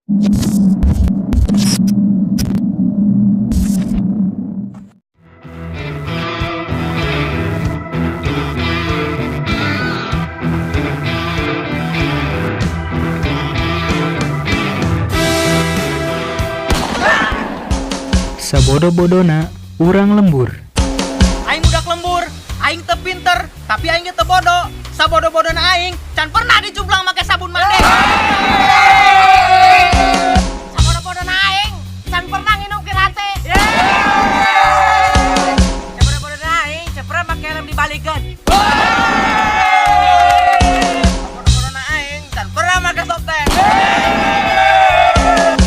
Sabodo-bodona urang lembur. Aing budak lembur, aing teu pinter, tapi aing teu bodoh. Sabodo-bodona aing can pernah dicublang make sabun mandi. Sabodo-bodona aing can pernah nginum kirate. Sabodo-bodona aing can pernah make helm dibalikeun. Sabodo-bodona aing can pernah make softtek.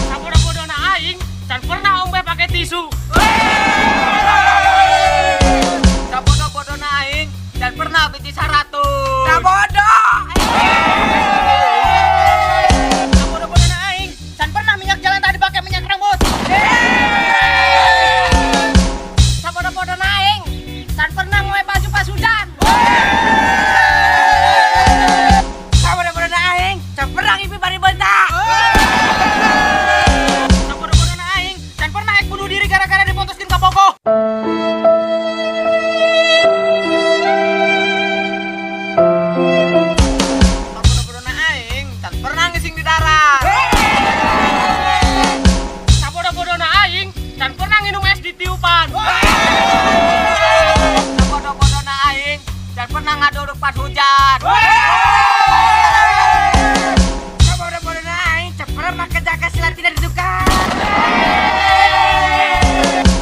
Sabodo-bodona aing can pernah ombe pake tisu. Sabodo-bodona aing dan pernah binti 100. Sabodo-bodona aing dan pernah minyak jalan tadi pakai minyak rambut. Sabodo-bodona aing dan pernah ngoe baju pas hujan. Sabodo-bodona aing dan pernah ngipi bari bentak. Sabodo-bodona aing dan pernah ek bunuh diri gara-gara dipotoskeun ka bogoh. Sabodo-bodona aing dan pernah ngising di darat. Sabodo-bodona aing dan pernah nginum es di tiupan. Sabodo-bodona aing dan pernah ngadodok pas hujan. Sabodo-bodona aing dan pernah make jaket silat tidak ditukar.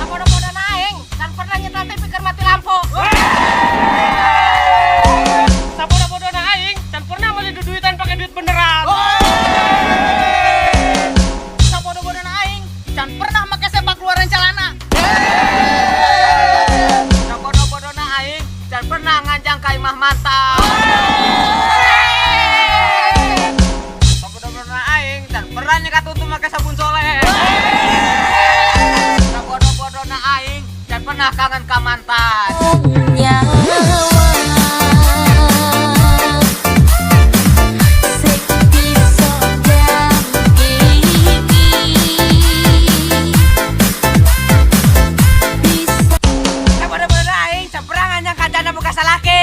Sabodo-bodona aing dan pernah nyetel TV keur mati lampu. Sabodo-bodona aing dan pernah beli duitan pakai duit beneran. Sabodo-bodona aing dan pernah make sepak keluaran celana. Sabodo-bodona aing dan pernah nganjang ka imah mantap. Sabodo-bodona aing dan pernah nyekat tutup make sabun soleh. Sabodo-bodona aing dan pernah kangen ka mantan. Sabodo-bodona aing can pernah nganjang ka janda muka salaki.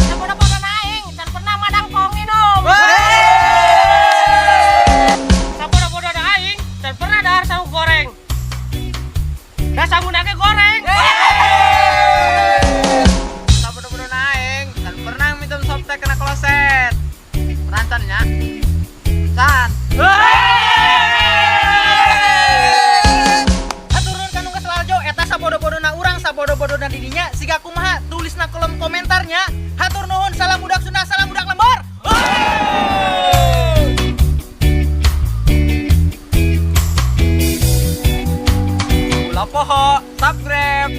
Sabodo-bodona aing can pernah madang pong minum. Sabodo-bodona aing can pernah dahar saung goreng. Da sabunake goreng. Sabodo-bodona aing can pernah minum softtek kena kloset. Rancannya san. Haturun kanu geus laljo eta sabodo-bodona urang, sabodo-bodona didinya siga kumaha tulisna kolom komentarnya. Hatur nuhun, salam budak Sunda, salam budak lembur. Ulah poho, subscribe.